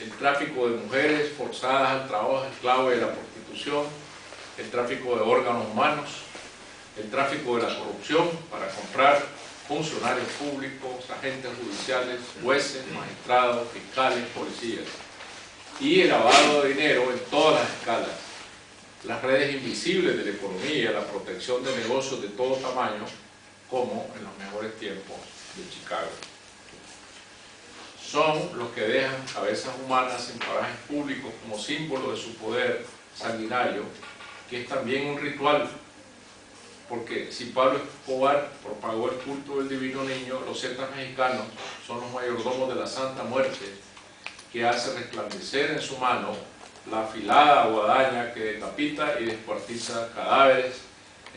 el tráfico de mujeres forzadas al trabajo esclavo y a la prostitución, el tráfico de órganos humanos, el tráfico de la corrupción para comprar funcionarios públicos, agentes judiciales, jueces, magistrados, fiscales, policías, y el lavado de dinero en todas las escalas, las redes invisibles de la economía, la protección de negocios de todo tamaño, como en los mejores tiempos de Chicago. Son los que dejan cabezas humanas en parajes públicos como símbolo de su poder sanguinario, que es también un ritual, porque si Pablo Escobar propagó el culto del divino niño, los zetas mexicanos son los mayordomos de la Santa Muerte, que hace resplandecer en su mano la afilada guadaña que decapita y descuartiza cadáveres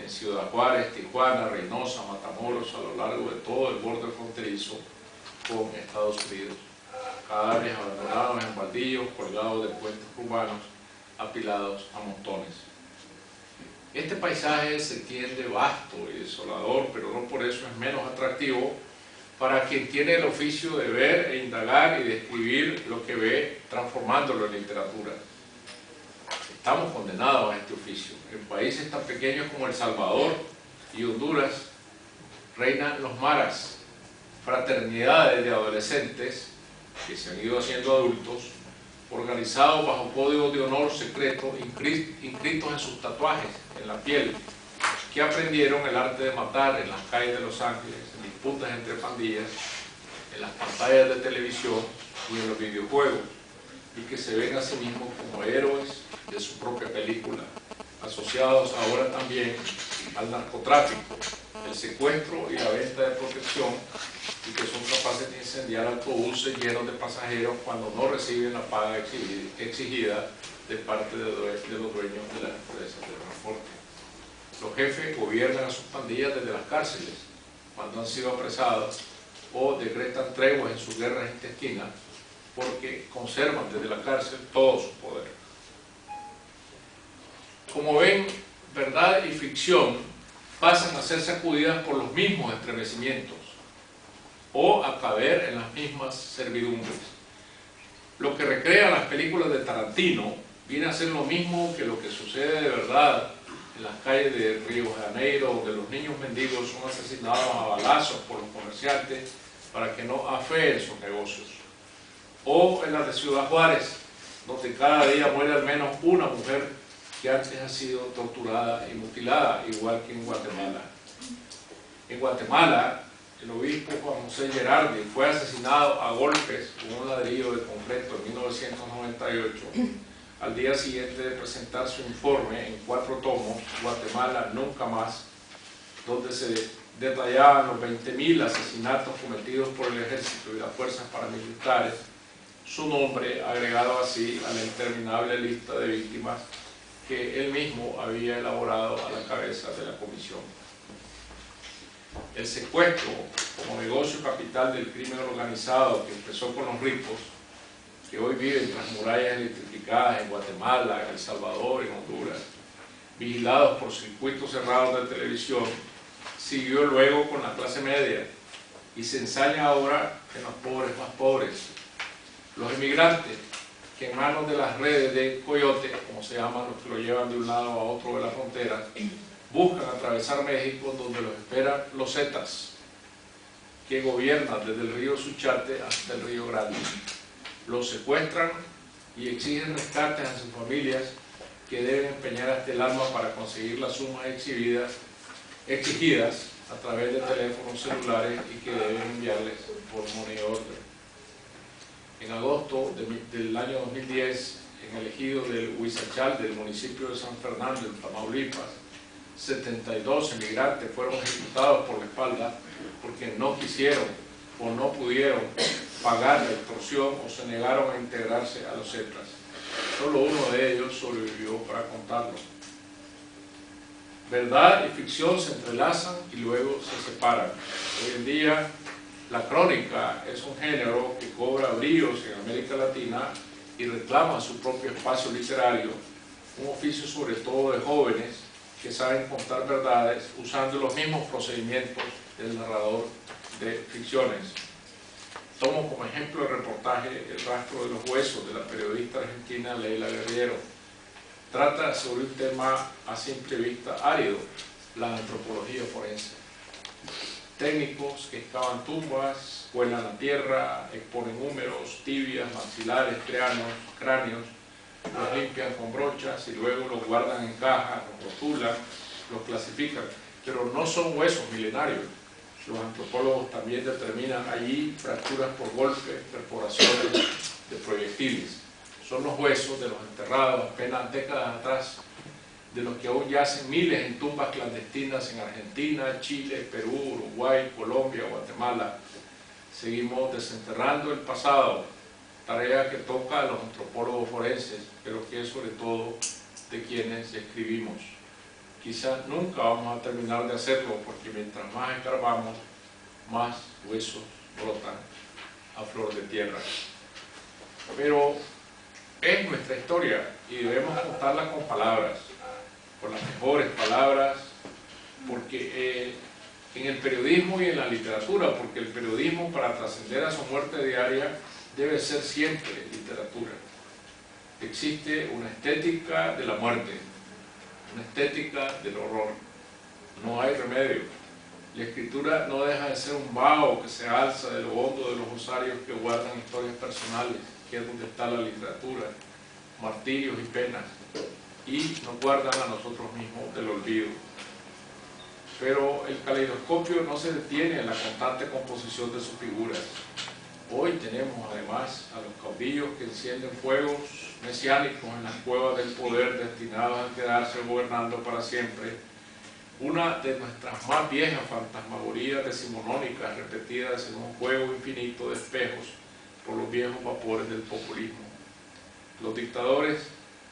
en Ciudad Juárez, Tijuana, Reynosa, Matamoros, a lo largo de todo el borde fronterizo con Estados Unidos. Cadáveres abandonados en baldíos, colgados de puentes urbanos, apilados a montones. Este paisaje se tiende vasto y desolador, pero no por eso es menos atractivo para quien tiene el oficio de ver e indagar y describir lo que ve, transformándolo en literatura. Estamos condenados a este oficio. En países tan pequeños como El Salvador y Honduras reinan los maras, fraternidades de adolescentes que se han ido haciendo adultos, organizados bajo códigos de honor secreto inscritos en sus tatuajes, en la piel, que aprendieron el arte de matar en las calles de Los Ángeles, en disputas entre pandillas, en las pantallas de televisión y en los videojuegos, y que se ven a sí mismos como héroes de su propia película, asociados ahora también al narcotráfico, el secuestro y la venta de protección, y que son capaces de incendiar autobuses llenos de pasajeros cuando no reciben la paga exigida de parte de los dueños de las empresas de transporte. Los jefes gobiernan a sus pandillas desde las cárceles, cuando han sido apresados, o decretan treguas en sus guerras intestinas, porque conservan desde la cárcel todo su poder. Como ven, verdad y ficción pasan a ser sacudidas por los mismos estremecimientos, o a caber en las mismas servidumbres. Lo que recrean las películas de Tarantino viene a ser lo mismo que lo que sucede de verdad en las calles de Río de Janeiro, donde los niños mendigos son asesinados a balazos por los comerciantes para que no afeen sus negocios. O en las de Ciudad Juárez, donde cada día muere al menos una mujer que antes ha sido torturada y mutilada, igual que en Guatemala. En Guatemala, el obispo Juan José Gerardi fue asesinado a golpes con un ladrillo de concreto en 1998, al día siguiente de presentar su informe en 4 tomos, Guatemala Nunca Más, donde se detallaban los 20.000 asesinatos cometidos por el ejército y las fuerzas paramilitares, su nombre agregado así a la interminable lista de víctimas que él mismo había elaborado a la cabeza de la comisión. El secuestro como negocio capital del crimen organizado que empezó con los ricos, que hoy viven tras murallas electrificadas en Guatemala, en El Salvador, en Honduras, vigilados por circuitos cerrados de televisión, siguió luego con la clase media y se ensaña ahora en los pobres más pobres. Los inmigrantes, que en manos de las redes de coyote, como se llaman los que lo llevan de un lado a otro de la frontera, buscan atravesar México, donde los esperan los zetas, que gobiernan desde el río Suchate hasta el río Grande. Los secuestran y exigen rescates a sus familias, que deben empeñar hasta el alma para conseguir las sumas exigidas a través de teléfonos celulares y que deben enviarles por money order. En agosto del año 2010, en el ejido del Huizachal del municipio de San Fernando, en Tamaulipas, 72 emigrantes fueron ejecutados por la espalda porque no quisieron o no pudieron pagar la extorsión o se negaron a integrarse a los Zetas. Solo uno de ellos sobrevivió para contarlo. Verdad y ficción se entrelazan y luego se separan. Hoy en día la crónica es un género que cobra bríos en América Latina y reclama su propio espacio literario, un oficio sobre todo de jóvenes que saben contar verdades usando los mismos procedimientos del narrador de ficciones. Tomo como ejemplo el reportaje El rastro de los huesos de la periodista argentina Leila Guerriero. Trata sobre un tema a simple vista árido, la antropología forense. Técnicos que excavan tumbas, cuelan la tierra, exponen húmeros, tibias, maxilares, cráneos, los limpian con brochas y luego los guardan en cajas, los rotulan, los clasifican, pero no son huesos milenarios. Los antropólogos también determinan allí fracturas por golpes, perforaciones de proyectiles. Son los huesos de los enterrados apenas décadas atrás, de los que aún yacen miles en tumbas clandestinas en Argentina, Chile, Perú, Uruguay, Colombia, Guatemala. Seguimos desenterrando el pasado, tarea que toca a los antropólogos forenses, pero que es sobre todo de quienes escribimos. Quizás nunca vamos a terminar de hacerlo, porque mientras más escarbamos, más huesos brotan a flor de tierra. Pero es nuestra historia y debemos contarla con palabras, con las mejores palabras, porque en el periodismo y en la literatura, porque el periodismo, para trascender a su muerte diaria, debe ser siempre literatura. Existe una estética de la muerte, una estética del horror. No hay remedio. La escritura no deja de ser un vaho que se alza de lo hondo de los osarios que guardan historias personales, que es donde está la literatura, martirios y penas, y nos guardan a nosotros mismos del olvido. Pero el caleidoscopio no se detiene en la constante composición de sus figuras. Hoy tenemos además a los caudillos que encienden fuegos mesiánicos en las cuevas del poder, destinados a quedarse gobernando para siempre. Una de nuestras más viejas fantasmagorías decimonónicas, repetidas en un juego infinito de espejos por los viejos vapores del populismo. Los dictadores,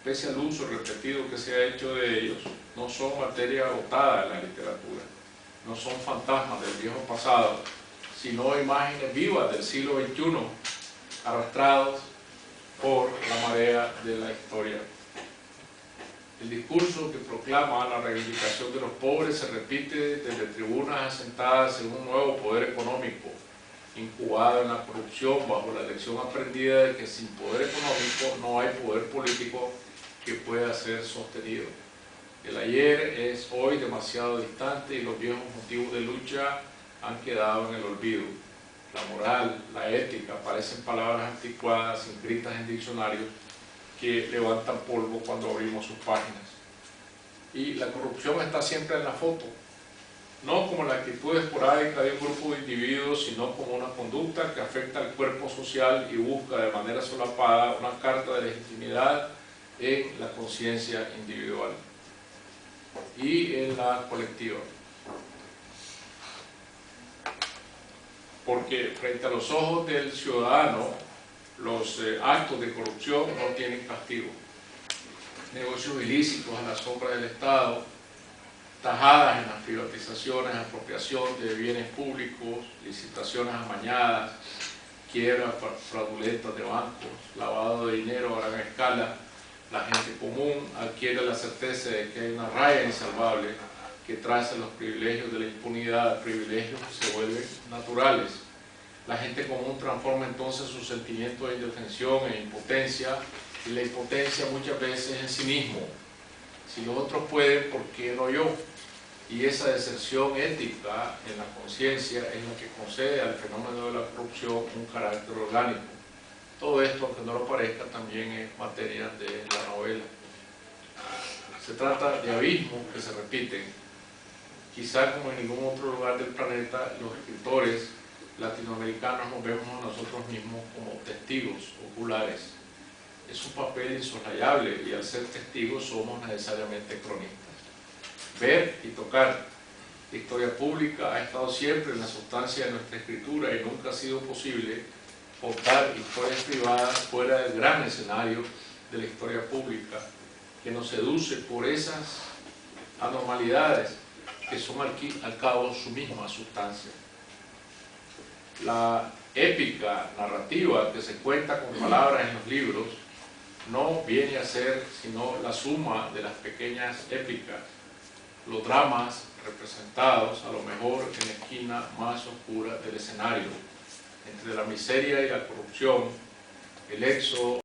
pese al uso repetido que se ha hecho de ellos, no son materia agotada en la literatura, no son fantasmas del viejo pasado, sino imágenes vivas del siglo XXI, arrastrados por la marea de la historia. El discurso que proclama la reivindicación de los pobres se repite desde tribunas asentadas en un nuevo poder económico, incubado en la corrupción bajo la lección aprendida de que sin poder económico no hay poder político que pueda ser sostenido. El ayer es hoy demasiado distante y los viejos motivos de lucha han quedado en el olvido. La moral, la ética parecen palabras anticuadas inscritas en diccionarios que levantan polvo cuando abrimos sus páginas. Y la corrupción está siempre en la foto, no como la actitud esporádica de un grupo de individuos, sino como una conducta que afecta al cuerpo social y busca de manera solapada una carta de legitimidad en la conciencia individual y en la colectiva. Porque frente a los ojos del ciudadano, los actos de corrupción no tienen castigo. Negocios ilícitos a la sombra del Estado, tajadas en las privatizaciones, apropiación de bienes públicos, licitaciones amañadas, quiebras fraudulentas de bancos, lavado de dinero a gran escala. La gente común adquiere la certeza de que hay una raya insalvable que traza los privilegios de la impunidad, privilegios que se vuelven naturales. La gente común transforma entonces su sentimiento de indefensión en impotencia, y la impotencia muchas veces en sí mismo. Si los otros pueden, ¿por qué no yo? Y esa deserción ética en la conciencia es la que concede al fenómeno de la corrupción un carácter orgánico. Todo esto, aunque no lo parezca, también es materia de la novela. Se trata de abismos que se repiten. Quizá como en ningún otro lugar del planeta, los escritores latinoamericanos nos vemos a nosotros mismos como testigos oculares. Es un papel insoslayable y al ser testigos somos necesariamente cronistas. Ver y tocar. La historia pública ha estado siempre en la sustancia de nuestra escritura y nunca ha sido posible contar historias privadas fuera del gran escenario de la historia pública, que nos seduce por esas anormalidades que son al cabo su misma sustancia. La épica narrativa que se cuenta con palabras en los libros no viene a ser sino la suma de las pequeñas épicas, los dramas representados a lo mejor en la esquina más oscura del escenario. entre la miseria y la corrupción, el éxodo